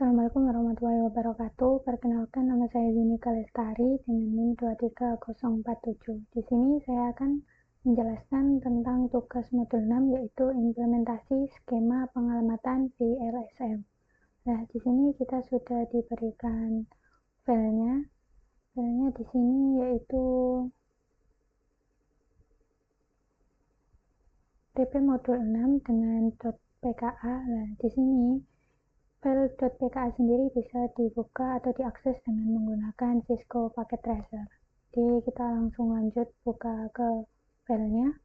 Assalamualaikum warahmatullahi wabarakatuh. Perkenalkan, nama saya Zunika Lestari dengan NIM 23047. Di sini saya akan menjelaskan tentang tugas modul 6, yaitu implementasi skema pengalamatan VLSM. Nah, di sini kita sudah diberikan filenya. Filenya di sini yaitu TP modul 6 dengan .pka. Nah, di sini file .pka sendiri bisa dibuka atau diakses dengan menggunakan Cisco Packet Tracer. Jadi kita langsung lanjut buka ke filenya.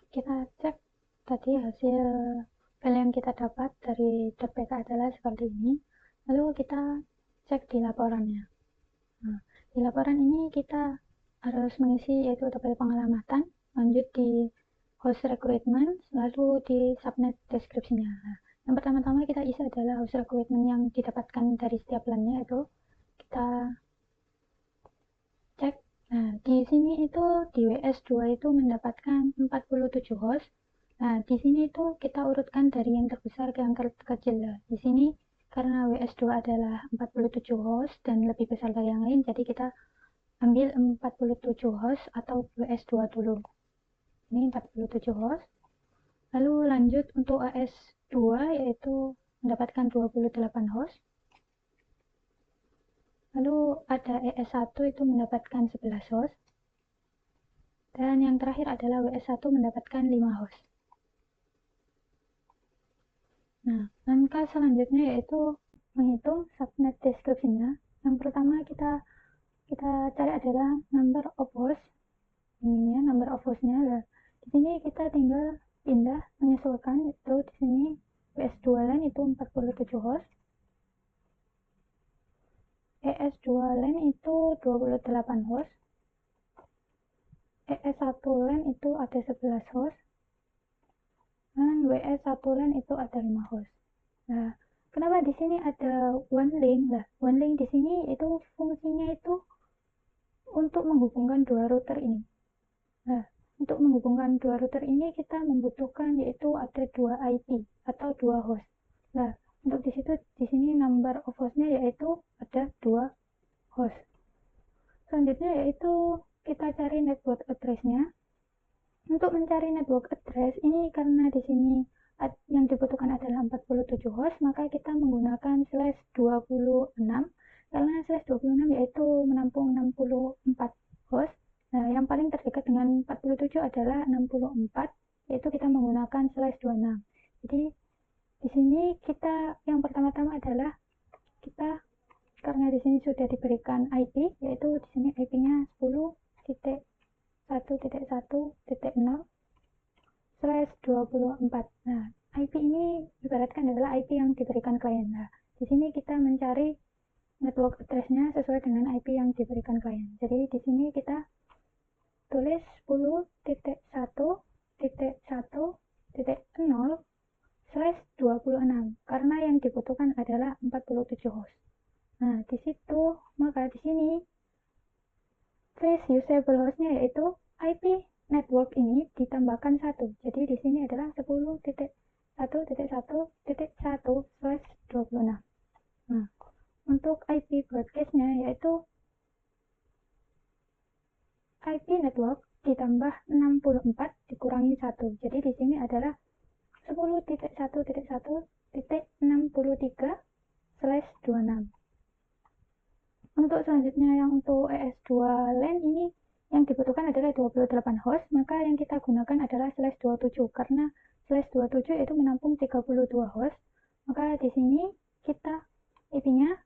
Kita cek tadi hasil file yang kita dapat dari .pka adalah seperti ini. Lalu kita cek di laporannya. Nah, di laporan ini kita harus mengisi yaitu tabel pengalamatan, lanjut di host recruitment, lalu di subnet deskripsinya. Nah, yang pertama-tama kita isi adalah host recruitment yang didapatkan dari setiap LAN-nya, itu kita cek. Nah, di sini itu di WS2 itu mendapatkan 47 host. Nah, di sini itu kita urutkan dari yang terbesar ke yang terkecil. Di sini karena WS2 adalah 47 host dan lebih besar dari yang lain, jadi kita ambil 47 host atau WS2 dulu. Ini 47 host. Lalu lanjut untuk AS2 yaitu mendapatkan 28 host. Lalu ada ES1 itu mendapatkan 11 host. Dan yang terakhir adalah WS1 mendapatkan 5 host. Nah, langkah selanjutnya yaitu menghitung subnet deskripsinya. Yang pertama kita cari adalah number of host. Ini ya, number of hostnya. Nah, di sini kita tinggal pindah menyesuaikan, itu di sini WS2 LAN itu 47 host, ES2 LAN itu 28 host, ES1 LAN itu ada 11 host, dan WS1 LAN itu ada 5 host. Nah, kenapa di sini ada one link? Nah, one link di sini itu fungsinya itu untuk menghubungkan dua router ini. Nah, untuk menghubungkan dua router ini kita membutuhkan yaitu ada dua IP atau dua host. Nah, untuk di sini number of hostnya yaitu ada 2 host. Selanjutnya yaitu kita cari network address-nya. Untuk mencari network address ini karena di sini yang dibutuhkan adalah 47 host, maka kita menggunakan /26 karena /26 yaitu menampung 64 host. Nah, yang paling terdekat dengan 47 adalah 64, yaitu kita menggunakan /26. Jadi di sini kita yang pertama-tama adalah kita, karena di sini sudah diberikan IP, yaitu di sini IP-nya 10.1.1.0/24. Nah, IP ini ibaratkan adalah IP yang diberikan klien. Nah, di sini kita mencari network address-nya sesuai dengan IP yang diberikan klien. Jadi di sini kita tulis 10.1.1.0/26 karena yang dibutuhkan adalah 47 host. Nah, di situ maka di sini trace usable hostnya yaitu IP network ini ditambahkan 1. Jadi di sini adalah 10.1.1.1/26. Nah, untuk IP broadcast-nya yaitu IP network ditambah 64 dikurangi 1. Jadi di sini adalah 10.1.1.63/26. Untuk selanjutnya yang untuk ES2 LAN ini yang dibutuhkan adalah 28 host, maka yang kita gunakan adalah /27 karena /27 itu menampung 32 host. Maka di sini kita IP-nya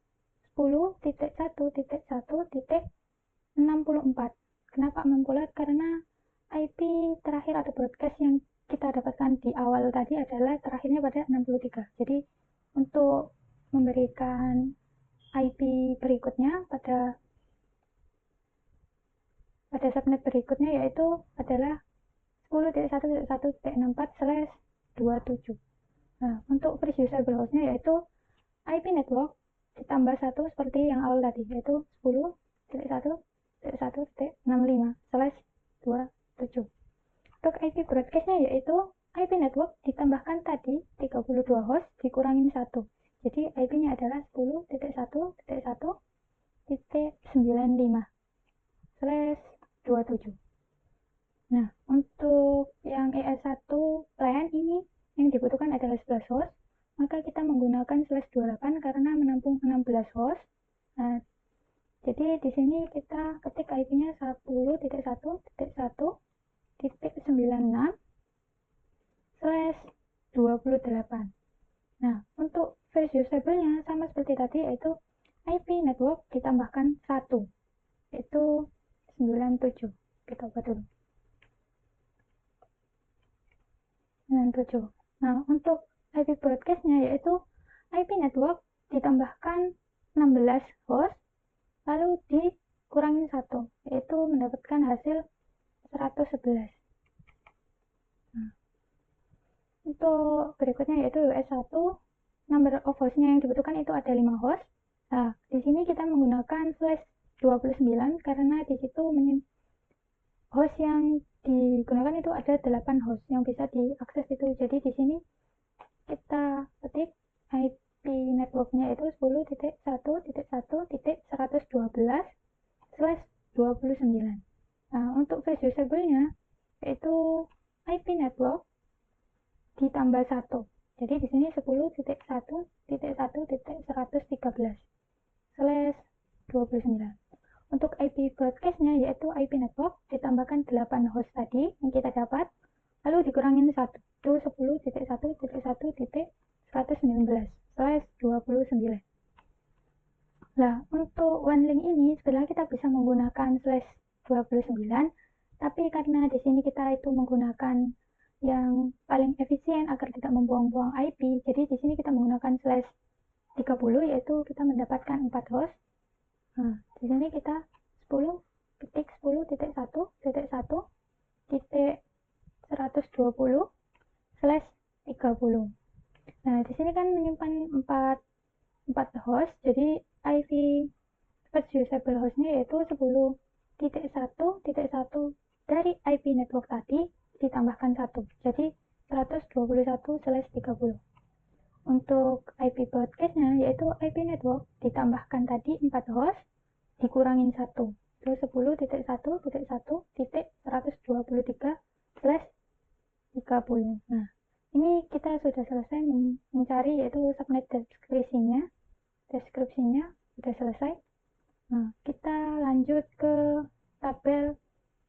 10.1.1.64. Kenapa 64? Karena IP terakhir atau broadcast yang kita dapatkan di awal tadi adalah terakhirnya pada 63. Jadi untuk memberikan IP berikutnya pada subnet berikutnya yaitu adalah 10.1.1.64/27. Nah, untuk first usable hostnya yaitu IP network ditambah 1 seperti yang awal tadi, yaitu 10.1.1.65/27. Untuk IP broadcastnya yaitu IP network ditambahkan tadi 32 host dikurangin 1. Jadi IP-nya adalah 10.1.1.95/27. Nah, untuk yang ES1 LAN ini yang dibutuhkan adalah 11 host, maka kita menggunakan /28 karena menampung 16 host. Nah, jadi di sini kita ketik IP-nya 10.1.1.96/28. Nah, untuk face usable-nya sama seperti tadi, yaitu IP network ditambahkan 1, yaitu 97. Kita ubah dulu. 97. Nah, untuk IP broadcast-nya yaitu IP network ditambahkan 16 host, lalu dikurangin 1, yaitu mendapatkan hasil 111. Nah, untuk berikutnya yaitu WS1, number of host-nya yang dibutuhkan itu ada 5 host. Nah, di sini kita menggunakan /29 karena di situ host yang digunakan itu ada 8 host yang bisa diakses itu. Jadi di sini kita ketik IP networknya itu 10.1.1.112/29. Nah, untuk face usable-nya yaitu IP network ditambah 1. Jadi di sini 10.1.1.113/29. Untuk IP broadcast-nya yaitu IP network ditambahkan 8 host tadi yang kita dapat, lalu dikurangin 1. Itu 10.1.1.119/29. Nah, untuk one link ini sebenarnya kita bisa menggunakan /29, tapi karena di sini kita itu menggunakan yang paling efisien agar tidak membuang-buang IP, jadi di sini kita menggunakan /30, yaitu kita mendapatkan 4 host. Nah, di sini kita 10.1.1.120/30. Nah, di sini kan menyimpan 4 host, jadi IP first usable hostnya yaitu 10.1.1 dari IP network tadi ditambahkan 1, jadi 121/30. Untuk IP broadcast-nya yaitu IP network ditambahkan tadi 4 host dikurangin 1, itu 10.1.1.123/30. Nah, ini kita sudah selesai mencari yaitu subnet deskripsinya sudah selesai. Nah, kita lanjut ke tabel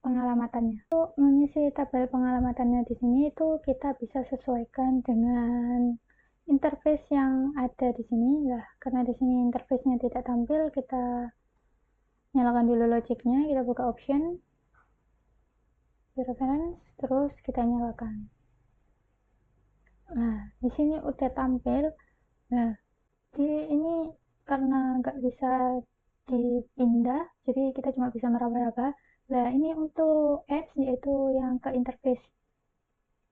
pengalamatannya. Untuk mengisi tabel pengalamatannya di sini itu kita bisa sesuaikan dengan interface yang ada di sini. Nah, karena di sini interface-nya tidak tampil, kita nyalakan dulu logiknya, kita buka option reference, terus kita nyalakan. Nah, di sini udah tampil. Nah, di ini karena nggak bisa dipindah, jadi kita cuma bisa meraba-raba. Nah, ini untuk ads yaitu yang ke interface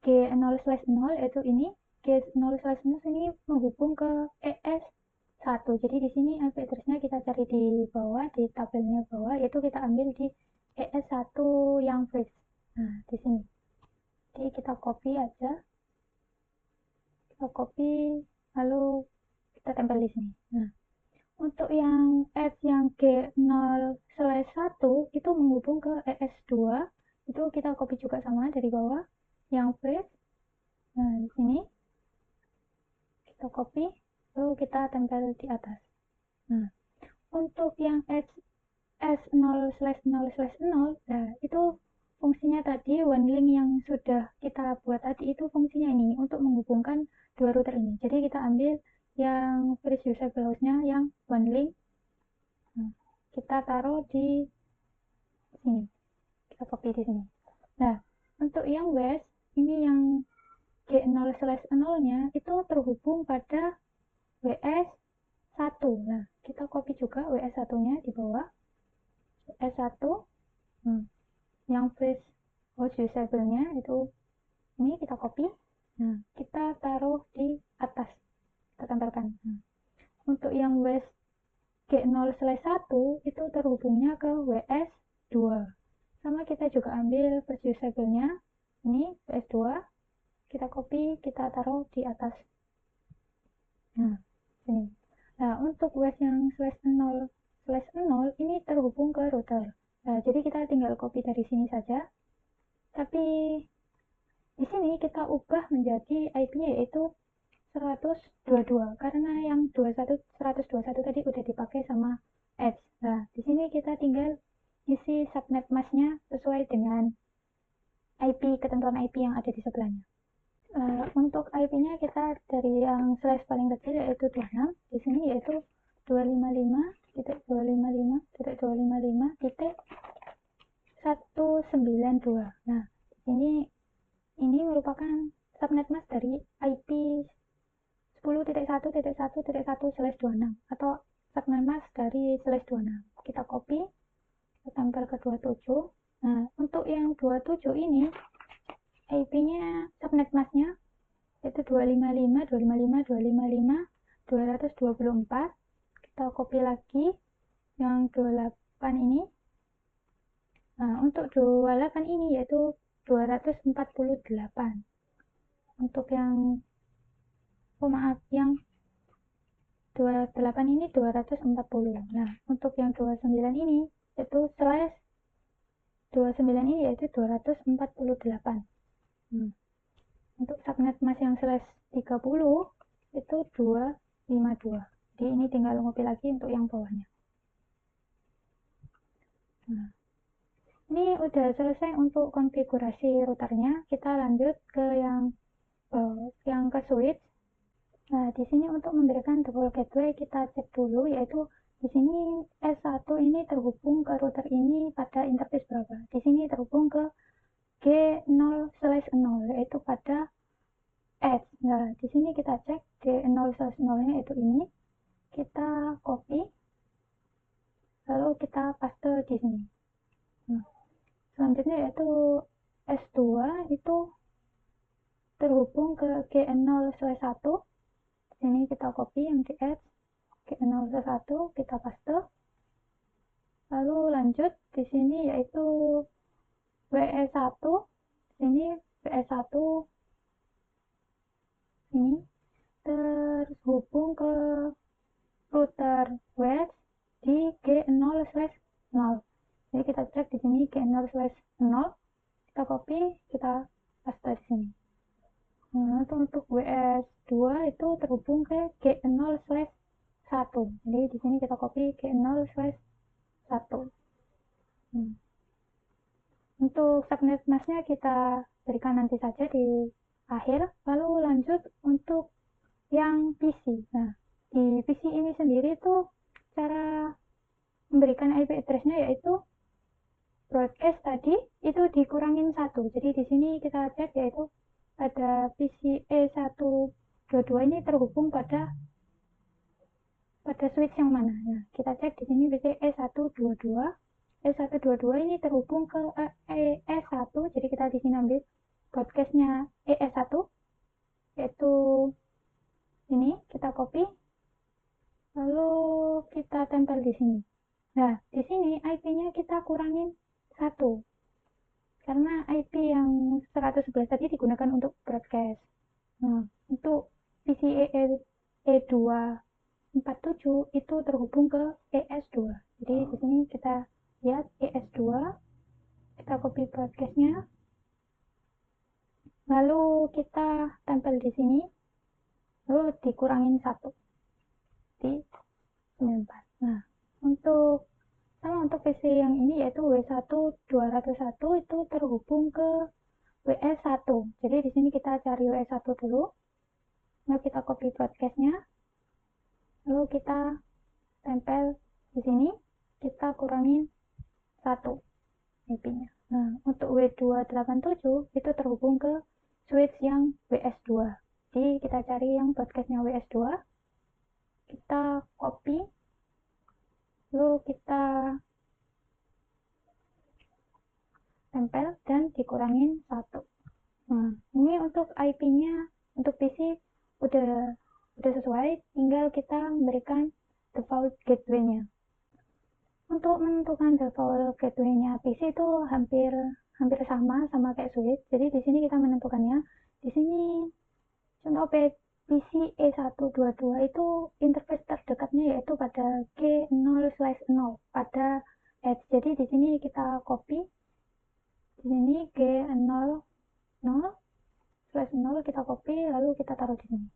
G0/0, yaitu ini G0/0 ini menghubung ke ES1. Jadi di sini IP address-nya kita cari di bawah, di tabelnya bawah, yaitu kita ambil di ES1 yang fresh. Nah, di sini. Jadi kita copy aja. Kita copy lalu kita tempel di sini. Nah, untuk yang ads yang G0/1 itu menghubung ke ES2, itu kita copy juga sama dari bawah yang fresh. Nah, di sini kita copy lalu kita tempel di atas. Nah, untuk yang S0/0/0, nah itu fungsinya tadi one link yang sudah kita buat tadi, itu fungsinya ini untuk menghubungkan dua router ini. Jadi kita ambil yang first usable host-nya yang one link, nah, kita taruh di sini, kita copy di sini. Nah, untuk yang west ini yang G0/0-nya itu terhubung pada WS1. Nah, kita copy juga WS1-nya di bawah. WS1 yang first host usable-nya itu ini kita copy. Nah, kita taruh di atas, kita tempelkan. Nah, untuk yang west G0/1 itu terhubungnya ke WS2. Sama kita juga ambil first usable-nya ini WS2, kita copy, kita taruh di atas. Nah, sini. Nah, untuk WS yang /0/0 ini terhubung ke router. Nah, jadi kita tinggal copy dari sini saja. Tapi di sini kita ubah menjadi IP-nya yaitu 122 karena yang 121 tadi udah dipakai sama Edge. Nah, di sini kita tinggal isi subnet mask-nya sesuai dengan IP, ketentuan IP yang ada di sebelahnya. Untuk IP-nya kita dari yang slash paling kecil yaitu 26, di sini yaitu 255.255.192. Nah, ini merupakan subnet mask dari IP 10.1.1.1/26 atau subnet mask dari /26. Kita copy, kita tempel ke 27. Nah, untuk yang 27 ini IP-nya subnet mask-nya yaitu 255.255.254. Kita copy lagi yang 28 ini. Nah, untuk 28 ini yaitu 248. Untuk yang yang 28 ini 240. Nah, untuk yang 29 ini yaitu /29 ini yaitu 248. Untuk subnet mask yang /30 itu 252. Jadi ini tinggal copy lagi untuk yang bawahnya. Nah, ini udah selesai untuk konfigurasi routernya. Kita lanjut ke yang ke switch. Nah, di sini untuk memberikan default gateway kita cek dulu, yaitu di sini S1 ini terhubung ke router ini pada interface berapa. Di sini terhubung ke G0/0 yaitu pada Edge. Nah, di sini kita cek G0/0-nya yaitu ini. Kita copy, lalu kita paste di sini. Nah, selanjutnya yaitu S2 itu terhubung ke G0/1. Ini kita copy yang di Edge, G0/1 kita paste. Lalu lanjut di sini yaitu WE1. Sini WE1 ini terhubung ke router WES di G0/0. Jadi kita cek di sini G0/0, kita copy, kita paste di sini. Nah, untuk WS2 itu terhubung ke G0/1. Jadi di sini kita copy G0/1. Untuk subnet mask-nya kita berikan nanti saja di akhir. Lalu lanjut untuk yang PC. Nah, di PC ini sendiri tuh cara memberikan IP address-nya yaitu broadcast tadi itu dikurangin 1. Jadi di sini kita cek yaitu pada PC E122 ini terhubung pada switch yang mana. Nah, kita cek di sini PC E122. E122 ini terhubung ke ES1. Jadi kita di sini ambil broadcast-nya ES1 yaitu ini, kita copy. Lalu kita tempel di sini. Nah, di sini IP-nya kita kurangin 1. Karena IP yang 111 tadi digunakan untuk broadcast. Nah, untuk PC E247 itu terhubung ke ES2. Jadi di sini kita lihat ES2, kita copy broadcast-nya. Lalu kita tempel di sini. Lalu dikurangin 1 di 94. Nah, untuk PC yang ini yaitu W1201 itu terhubung ke WS1. Jadi di sini kita cari WS1 dulu. Lalu kita copy broadcast-nya. Lalu kita tempel di sini. Kita kurangin 1 IP-nya. Nah, untuk W287 itu terhubung ke switch yang WS2. Jadi kita cari yang broadcast-nya WS2. Kita copy. Lalu kita tempel dan dikurangin 1. Nah, ini untuk IP-nya untuk PC udah sesuai, tinggal kita memberikan default gateway-nya. Untuk menentukan default gateway-nya PC itu hampir sama kayak switch. Jadi di sini kita menentukannya. di sini contoh PC E122 itu interface terdekatnya yaitu pada G0/0 pada edge. Jadi di sini kita copy, di sini G00/0 kita copy lalu kita taruh di sini.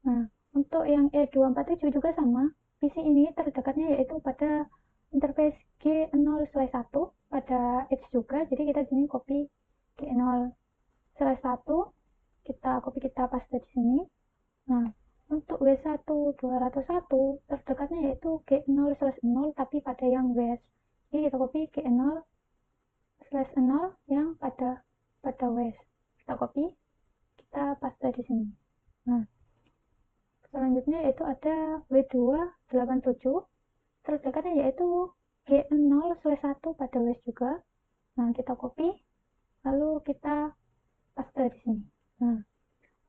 Nah, untuk yang E247 juga sama. PC ini terdekatnya yaitu pada interface G0/1 pada edge juga. Jadi kita di sini copy G0/1, kita copy, kita paste di sini. Nah, untuk W1201 terdekatnya yaitu G0/0 tapi pada yang WS. Jadi kita copy G0/0 yang pada WS. Kita copy, kita paste di sini. Nah, selanjutnya yaitu ada W287 terdekatnya yaitu G0/1 pada WS juga. Nah, kita copy lalu kita paste di sini. Nah,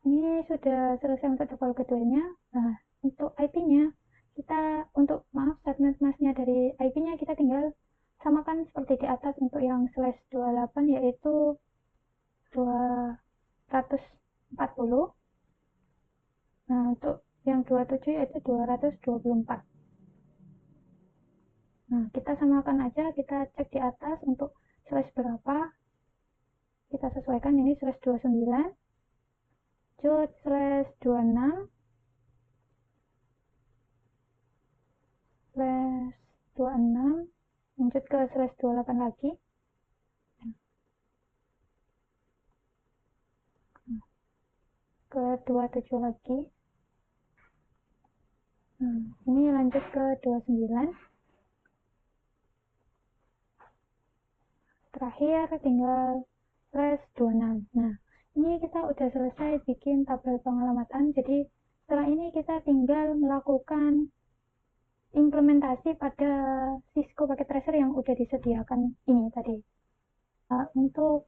ini sudah selesai untuk default gateway-nya. Nah, untuk IP-nya kita subnet-masknya dari IP-nya kita tinggal samakan seperti di atas. Untuk yang /28 yaitu 240. Nah, untuk yang 27 yaitu 224. Nah, kita samakan aja, kita cek di atas untuk slash berapa, kita sesuaikan. Ini /29 jut /26 lanjut ke /28 lagi, ke 27 lagi. Ini lanjut ke 29. Terakhir tinggal /26. Nah, ini kita udah selesai bikin tabel pengelamatan. Jadi setelah ini kita tinggal melakukan implementasi pada Cisco Packet Tracer yang udah disediakan ini tadi. Untuk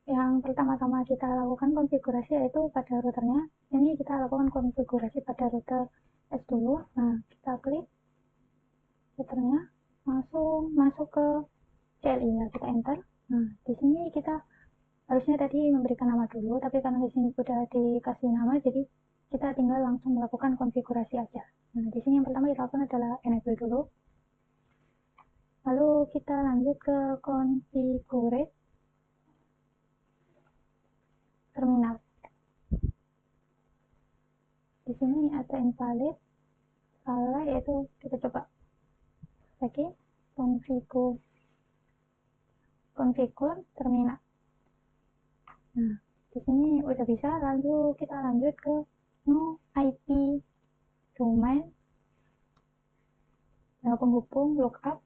yang pertama-tama kita lakukan konfigurasi yaitu pada routernya. Ini kita lakukan konfigurasi pada router S dulu. Nah, kita klik routernya, langsung masuk ke CLI ya, kita enter. Nah, di sini kita harusnya tadi memberikan nama dulu, tapi karena di sini sudah dikasih nama, jadi kita tinggal langsung melakukan konfigurasi aja. Nah, di sini yang pertama kita lakukan adalah enable dulu. Lalu kita lanjut ke configure terminal. Di sini ada invalid, salah, yaitu kita coba lagi configure terminal. Nah, di sini udah bisa. Lalu kita lanjut ke no IP domain, penghubung lookup.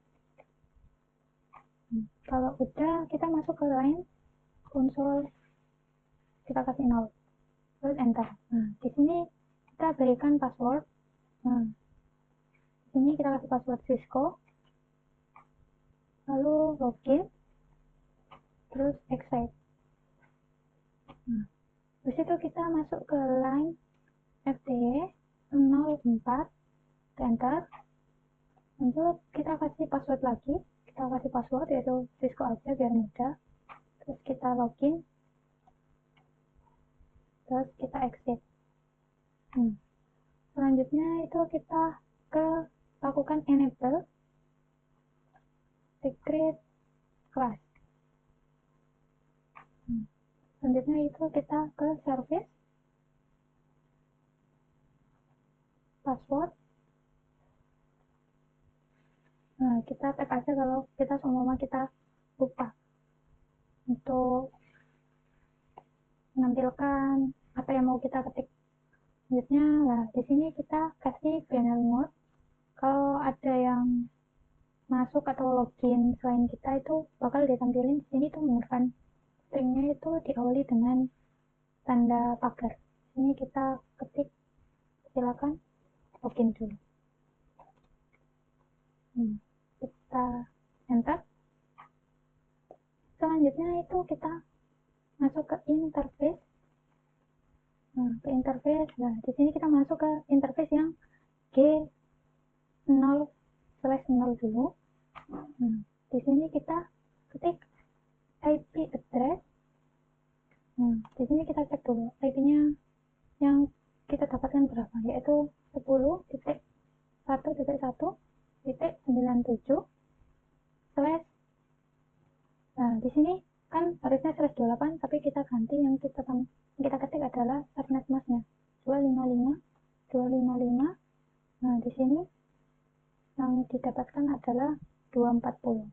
Kalau udah, kita masuk ke line konsol, kita kasih 0, terus enter. Nah, di sini kita berikan password. Nah, di sini kita kasih password Cisco, lalu login, terus exit. Nah, di situ kita masuk ke line FTE 04, enter. Lanjut kita kasih password lagi, kita kasih password yaitu Cisco aja biar mudah. Terus kita login, terus kita exit. Selanjutnya itu kita lakukan enable secret class. Selanjutnya itu kita ke service, password. Nah, kita tag aja kalau kita semua kita lupa untuk menampilkan apa yang mau kita ketik. Selanjutnya, nah di sini kita kasih binary mode. Kalau ada yang masuk atau login selain kita itu bakal ditampilin di sini tuh menggunakan stringnya itu diawali dengan tanda pagar. Ini kita ketik, silakan login dulu. Kita enter. Selanjutnya itu kita masuk ke interface. Nah, ke interface. Nah, di sini kita masuk ke interface yang G0/0 dulu. Nah, di sini kita ketik IP address. Nah, di sini kita cek dulu IP-nya yang kita dapatkan berapa, yaitu 10.1.1.97 slash. Nah, di sini kan harusnya slash 28, tapi kita ganti yang kita ketik adalah subnet masknya 255. Nah, di sini yang didapatkan adalah 240.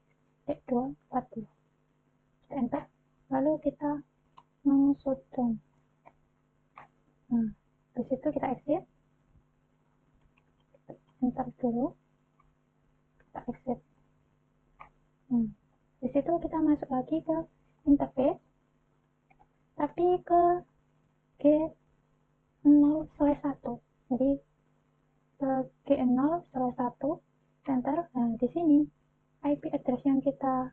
Enter. Lalu kita shutdown. Nah, di situ kita exit. Enter dulu. Kita exit. Di situ kita masuk lagi ke interface, tapi ke G0/1. Jadi ke G0/1 enter. Nah, di sini IP address yang kita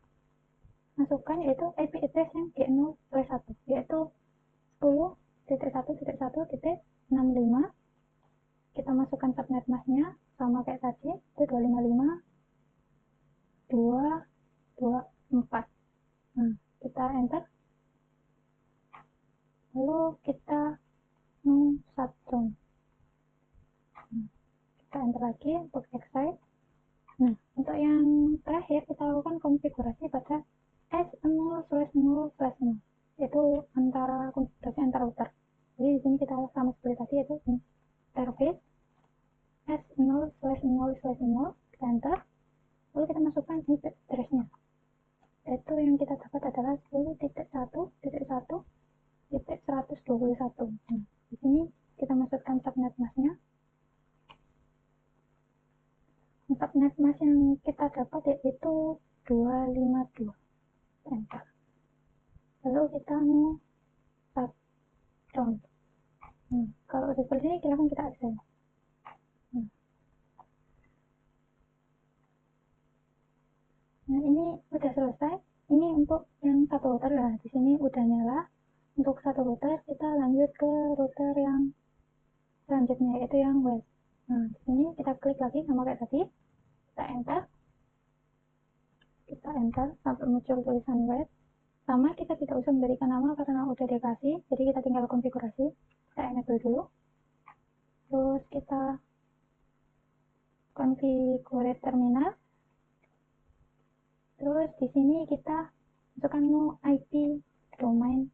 masukkan yaitu IP address yang G0/1, yaitu 10.1.1.65. Kita masukkan subnet masknya sama kayak tadi, itu 255.224. Nah, kita enter. Lalu kita shutdown. Kita enter lagi untuk exit. Nah, untuk yang terakhir kita lakukan konfigurasi pada S0/0/0, yaitu konfigurasi antara router. Jadi di sini kita sama seperti tadi, yaitu interface S0/0/0, kita enter. Lalu kita masukkan IP address-nya, yaitu yang kita dapat adalah 10.1.1.121. Nah, di sini kita masukkan subnet masknya. Subnet mask yang kita dapat yaitu 252. Enter. Lalu kita shutdown. Kalau udah seperti ini, silahkan kita akses. Nah, ini udah selesai. Ini untuk yang satu router lah. Di sini udah nyala. Untuk satu router, kita lanjut ke router yang selanjutnya, yaitu yang web. Nah, di sini kita klik lagi sama kayak tadi. Kita enter sampai muncul tulisan web. Sama, kita tidak usah memberikan nama karena udah dikasih, jadi kita tinggal konfigurasi. Kita enable dulu. Terus kita configure terminal. Terus di sini kita masukkan IP domain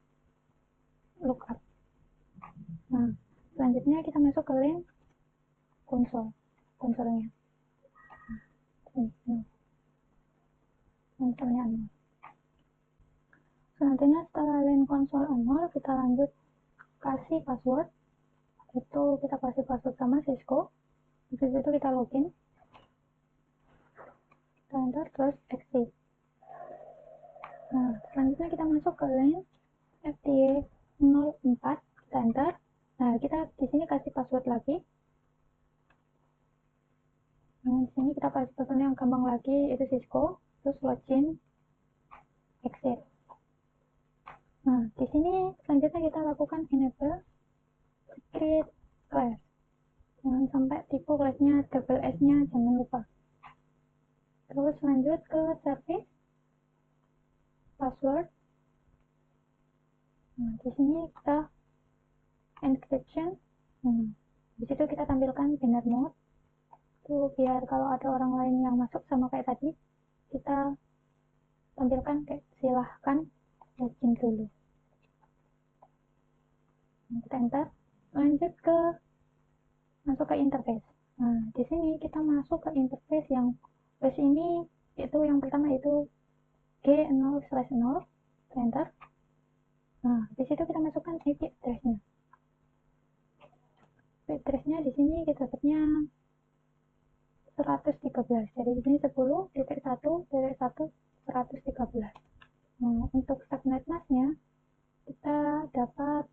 lookup. Nah, selanjutnya kita masuk ke link konsolnya. Konsolnya 0. Selanjutnya setelah link konsol 0, kita lanjut kasih password. Itu kita kasih password sama Cisco. Di situ kita login. Kita enter, terus exit. Nah, selanjutnya kita masuk ke link FTP 04, kita enter. Nah, kita di sini kasih password lagi. Nah, di sini kita kasih password yang gampang lagi, itu Cisco, terus login, exit. Nah, di sini selanjutnya kita lakukan enable secret class. Jangan sampai tipe classnya double S-nya, jangan lupa. Terus lanjut ke service password. Nah, di sini kita encryption. Di situ kita tampilkan binary mode. Itu biar kalau ada orang lain yang masuk sama kayak tadi, kita tampilkan kayak silahkan login dulu. Nah, kita enter. Lanjut ke masuk ke interface. Nah, di sini kita masuk ke interface yang base ini, itu yang pertama itu G0/0, enter. Nah, di situ kita masukkan IP address-nya. IP address-nya di sini kita dapatnya 113. Jadi di sini 10.1.1.113. Nah, untuk subnet masknya kita dapat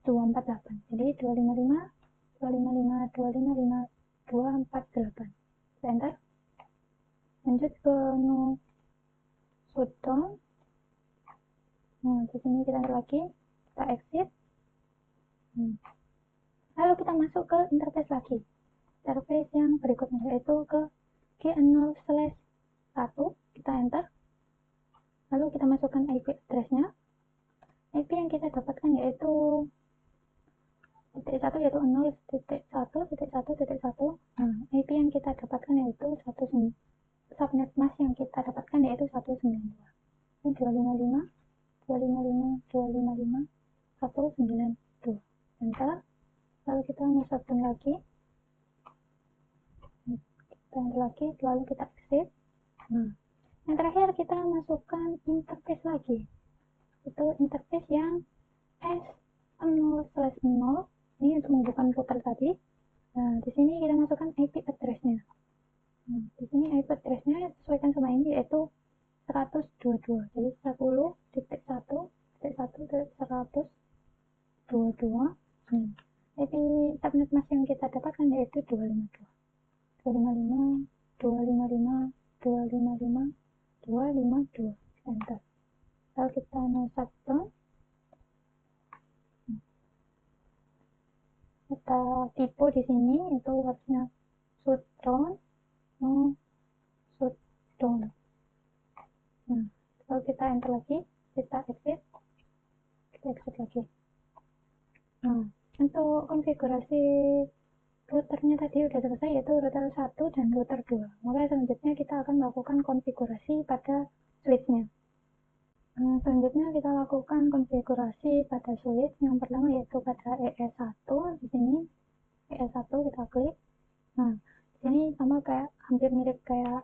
248. Jadi 255.255.248. Enter. Lanjut ke shutdown. Nah, di sini kita enter lagi, kita exit. Lalu kita masuk ke interface lagi. Interface yang berikutnya yaitu ke G0/1, kita enter. Lalu kita masukkan IP address-nya. IP yang kita dapatkan yaitu titik 1 yaitu 0.1.1.1. Nah, IP yang kita dapatkan yaitu subnet mask yang kita dapatkan yaitu 192. Ini 255 255 255 192. Enter. Lalu kita masukkan lagi. Kita enter lagi, lalu kita exit. Nah, yang terakhir kita masukkan interface lagi. Itu interface yang S0/0. Ini untuk membuka router tadi. Nah, di sini kita masukkan IP address-nya. Nah, di sini IP address-nya sesuaikan sama ini yaitu 122. Jadi 10.1.1.1.122. IP subnet mask yang kita dapatkan yaitu 252. 255 255 255 252. Enter. Lalu kita no shutdown. Kita tipe di sini itu harusnya shutdown, no shutdown. Nah, lalu kita enter lagi, kita exit lagi. Nah, untuk konfigurasi routernya tadi udah selesai, yaitu router 1 dan router 2. Maka selanjutnya kita akan melakukan konfigurasi pada switch-nya. Nah, selanjutnya kita lakukan konfigurasi pada switch. Yang pertama yaitu pada ES1. Di sini ES1 kita klik. Nah, di sini sama kayak hampir mirip kayak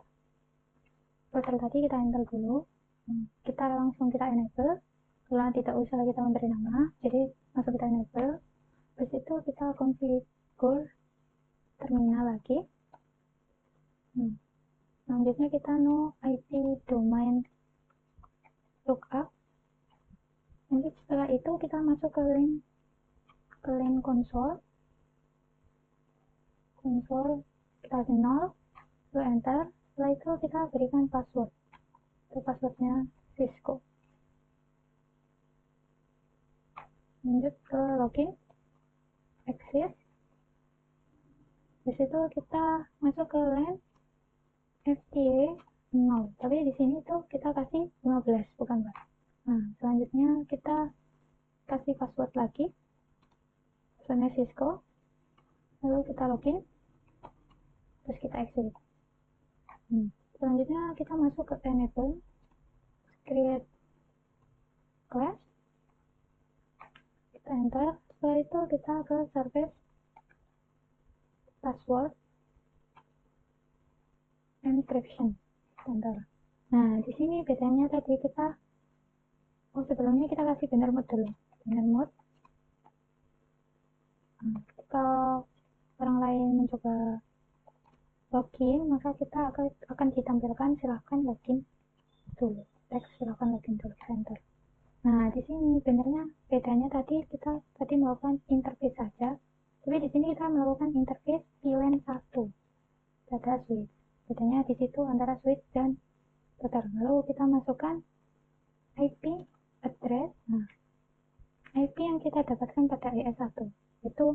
router tadi, kita enter dulu. Kita langsung kita enable. Karena tidak usah kita memberi nama, jadi langsung kita enable. Habis itu kita configure terminal lagi. Selanjutnya kita no IP domain lookup. Nanti setelah itu kita masuk ke link console, kita di 0, lalu enter. Setelah itu kita berikan password. Itu passwordnya Cisco. Lanjut ke login, exit. Di situ kita masuk ke LAN FTA 0, tapi di sini tuh kita kasih 15, bukan Pak. Nah, selanjutnya kita kasih password lagi, passwordnya Cisco, lalu kita login, terus kita exit. Selanjutnya kita masuk ke enable, create class, kita enter. Setelah itu kita ke service password encryption, enter. Nah, di sini bedanya tadi kita sebelumnya kita kasih binary mode dulu. Binary mode. Jika orang lain mencoba login, maka kita akan ditampilkan silahkan login dulu. Teks silahkan login dulu, enter. Nah, di sini benernya bedanya tadi kita melakukan interface saja, tapi di sini kita melakukan interface VLAN 1 pada switch. Bedanya di situ antara switch dan router. Lalu kita masukkan IP address. Nah, IP yang kita dapatkan pada ES1 itu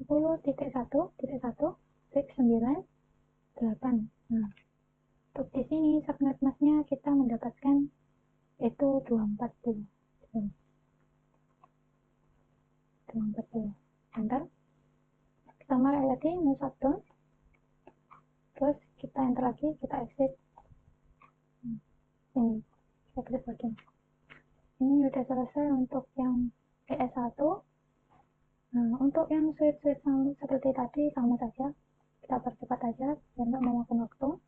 10.1.1.9.8. Nah, untuk di sini subnet masknya kita mendapatkan itu 240. Enter. Kita mulai lagi no shutdown. Terus kita enter lagi, kita exit. Ini exit lagi. Ini sudah selesai untuk yang ES1. Nah, untuk yang switch seperti tadi sama saja. Kita percepat aja biar nggak memakan waktu.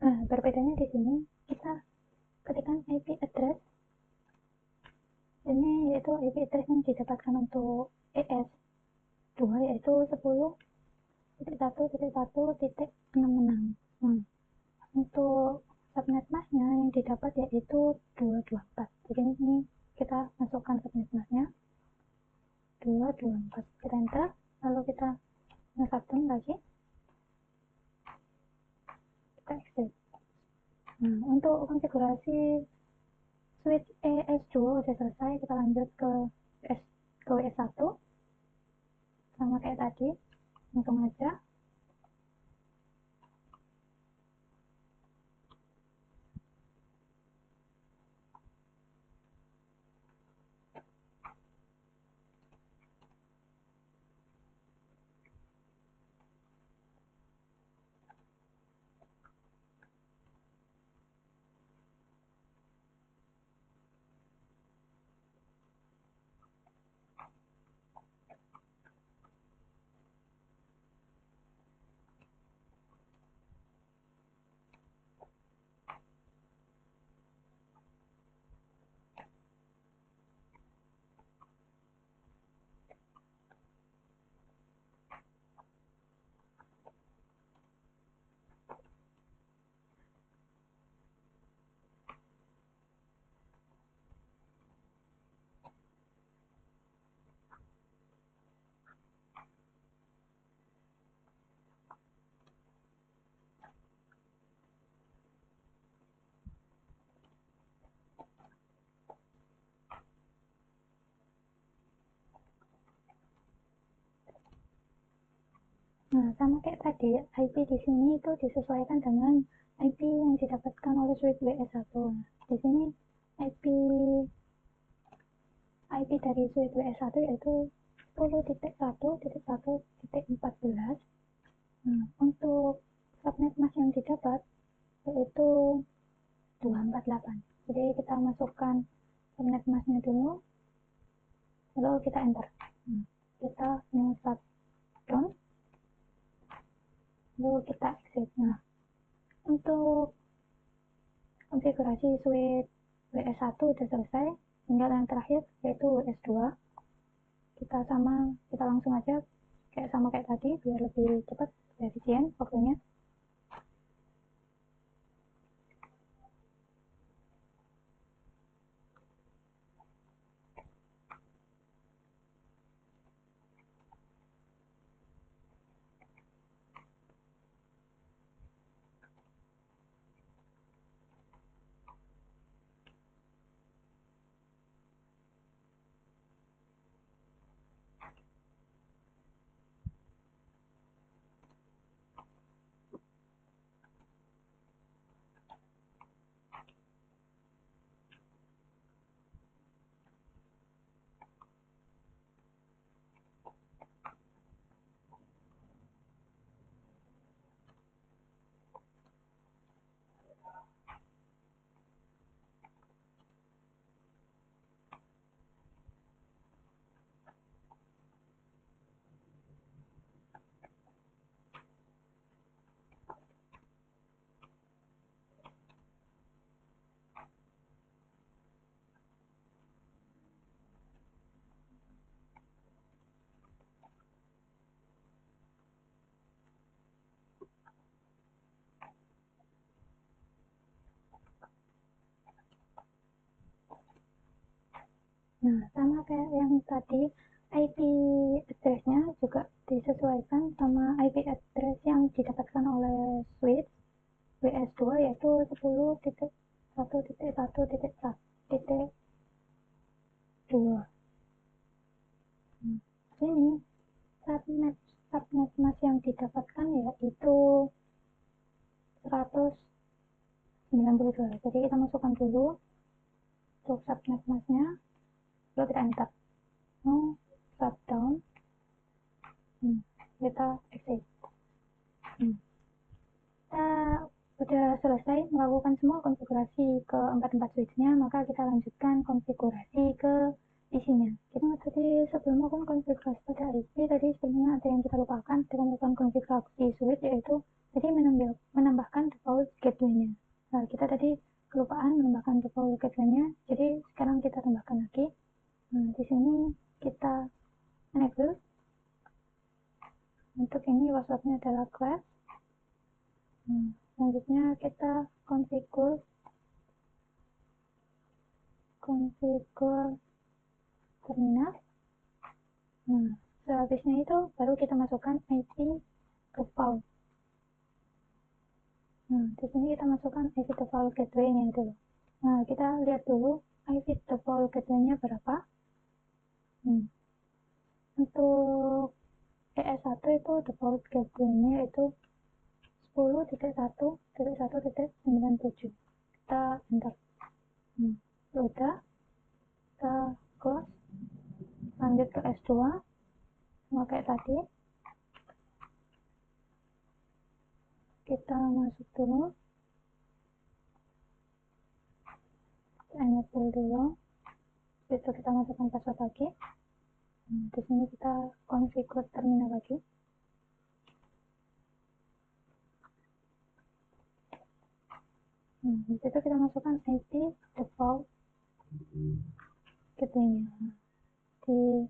Nah, berbedanya di sini kita ketikkan IP address ini, yaitu IP address yang didapatkan untuk ES2 yaitu 10.1.1.66. Untuk subnet masknya yang didapat yaitu 224. Jadi ini kita masukkan subnet masknya 224, kita enter, lalu kita nge-shutdown lagi, kita exit. Nah, untuk konfigurasi switch ES2 udah selesai, kita lanjut ke WS1 sama kayak tadi, langsung aja. Nah, sama kayak tadi, IP di sini itu disesuaikan dengan IP yang didapatkan oleh switch WS1. Di sini IP dari switch WS1 yaitu 10.1.1.14. Nah, untuk subnet mask yang didapat yaitu 248. Jadi kita masukkan subnet masknya dulu, lalu kita enter. Kita nge-shutdown, lalu kita exit. Nah, untuk konfigurasi switch WS1 udah selesai, tinggal yang terakhir yaitu WS2. Kita langsung aja sama kayak tadi biar lebih cepat, efisien waktunya. Nah, sama kayak yang tadi, IP address-nya juga disesuaikan sama IP address yang didapatkan oleh switch WS2 yaitu 10.1.1.2. Ini subnet mask yang didapatkan yaitu 192. Jadi kita masukkan dulu untuk subnet masknya, lalu kita enter. Shutdown, kita exit. Kita udah selesai melakukan semua konfigurasi ke 44 switch-nya, maka kita lanjutkan konfigurasi ke isinya. Tadi sebelum melakukan konfigurasi pada IP, tadi sebenarnya ada yang kita lupakan dengan melakukan konfigurasi switch, yaitu jadi menambahkan default gateway-nya. Nah, kita tadi kelupaan menambahkan default gateway-nya, jadi sekarang kita tambahkan lagi. Nah, di sini kita enable. Untuk ini passwordnya adalah class. Selanjutnya kita configure terminal. Nah, sehabisnya itu baru kita masukkan IP default. Nah, di sini kita masukkan IP default gateway-nya itu. Nah, kita lihat dulu IP default gateway-nya berapa. Untuk ES1 itu default gateway-nya itu 10.1.1.97. Kita enter. Udah, kita close. Lanjut ke S2 sama kayak tadi, kita masuk dulu, enable dulu, itu kita masukkan password lagi. Di sini kita configure terminal lagi. Di situ kita masukkan IP default gateway-nya. Di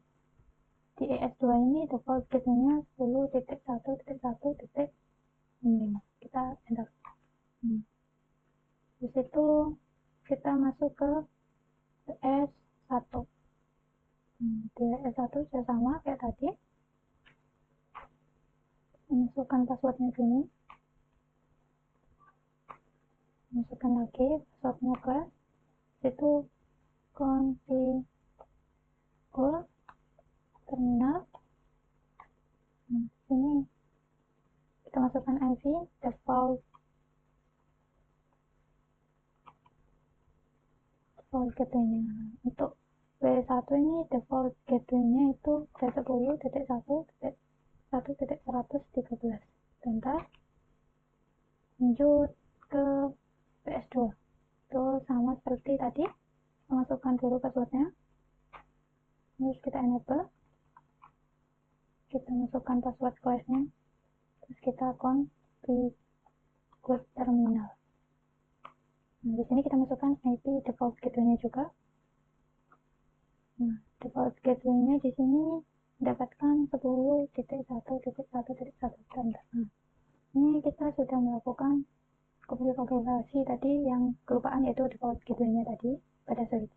ES2 ini default gateway-nya 10.1.1.5. Kita enter. Di situ kita masuk ke ES1. Di ES1 juga sama kayak tadi. Masukkan passwordnya dulu. Masukkan lagi passwordnya ke situ, configure terminal. Sini kita masukkan IP default gateway-nya. Untuk W1 ini default gateway-nya itu 10.1.1.113. Bentar, lanjut ke PS2. Itu sama seperti tadi, masukkan dulu passwordnya, terus kita enable, kita masukkan password class-nya, terus kita configure terminal. Nah, di sini kita masukkan IP default gateway-nya juga. Nah, default gateway-nya di sini mendapatkan 10.1.1.1. Nah, ini kita sudah melakukan konfigurasi tadi yang kelupaan, yaitu default gateway-nya tadi pada switch.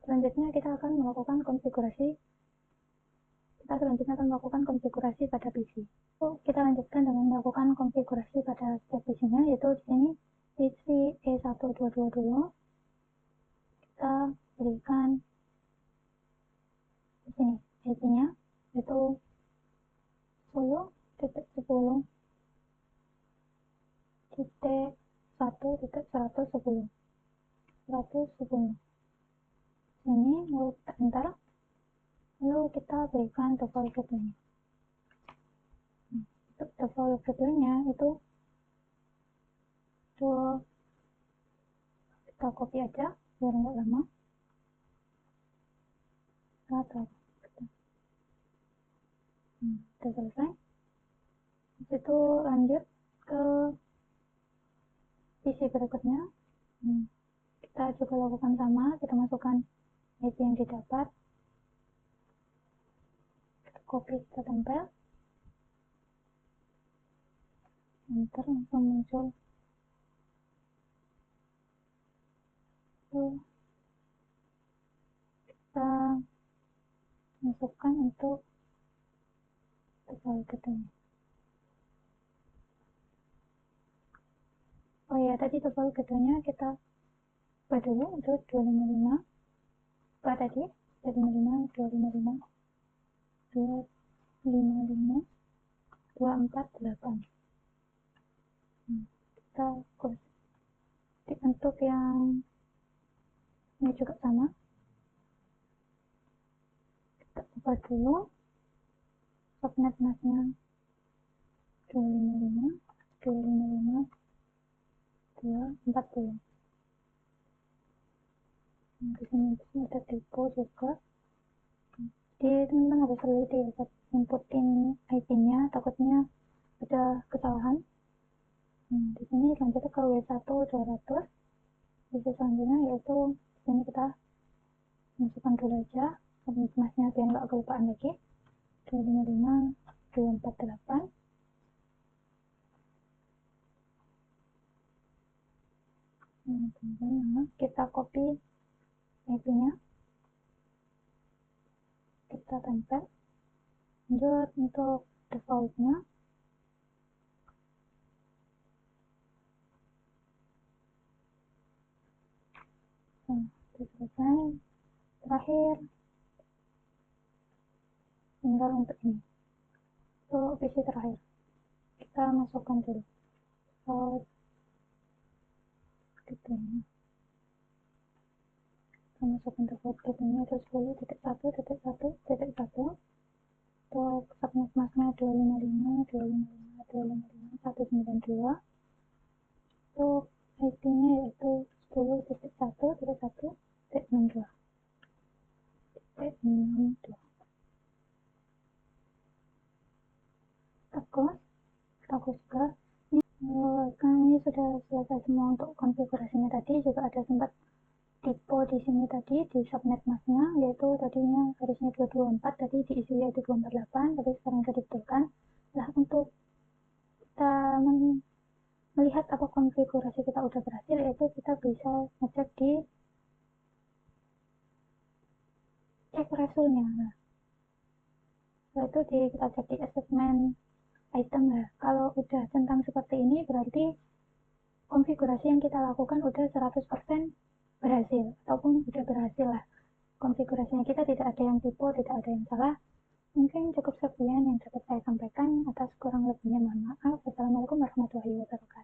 Selanjutnya kita akan melakukan konfigurasi pada PC. Kita lanjutkan dengan melakukan konfigurasi pada setiap PC-nya, yaitu di sini PC E1222. Kita berikan di sini IP-nya yaitu 10.10.1.110. Ini lalu kita enter, lalu kita berikan default gateway-nya. Untuk default gateway-nya itu kita copy aja biar nggak lama. Sudah selesai. Itu lanjut ke PC berikutnya. Kita juga lakukan sama, kita masukkan IP yang didapat, kita copy, kita tempel, enter, langsung muncul. Kita masukkan untuk default gateway. Oh ya, tadi default gateway-nya kita ubah dulu untuk 255. Apa tadi? 255, 248. Kita close. Untuk yang ini juga sama, kita ubah dulu subnet-nya 255, 240. Di sini ada typo juga, jadi teman-teman harus teliti buat inputin IP-nya, takutnya ada kesalahan. Di sini lanjut ke W1 200. Sisi selanjutnya yaitu di sini kita masukkan dulu aja masnya biar nggak kelupaan lagi. 255 248. Kemudian kita copy IP-nya, kita tempel. Lanjut untuk default-nya, selesai. Terakhir tinggal untuk ini, untuk PC terakhir kita masukkan dulu gitu. Kita masukkan default gitu-nya itu 10.1.1.1. untuk subnet masknya 255 untuk IP-nya yaitu 10.1.1.62. Bagus juga. Ini sudah selesai semua untuk konfigurasinya. Tadi juga ada sempat tipe di sini tadi di subnet masknya, yaitu tadinya harusnya 224, tadi diisi yaitu 248, tapi sekarang sudah dibetulkan. Nah, untuk kita melihat apa konfigurasi kita udah berhasil, yaitu kita bisa ngecek di cek resulnya. Nah, yaitu kita cek di assessment item ya. Kalau udah centang seperti ini berarti konfigurasi yang kita lakukan udah 100% berhasil, ataupun udah berhasil lah. Konfigurasinya kita tidak ada yang typo, tidak ada yang salah. Mungkin cukup sekian yang dapat saya sampaikan. Atas kurang lebihnya mohon maaf. Wassalamualaikum warahmatullahi wabarakatuh.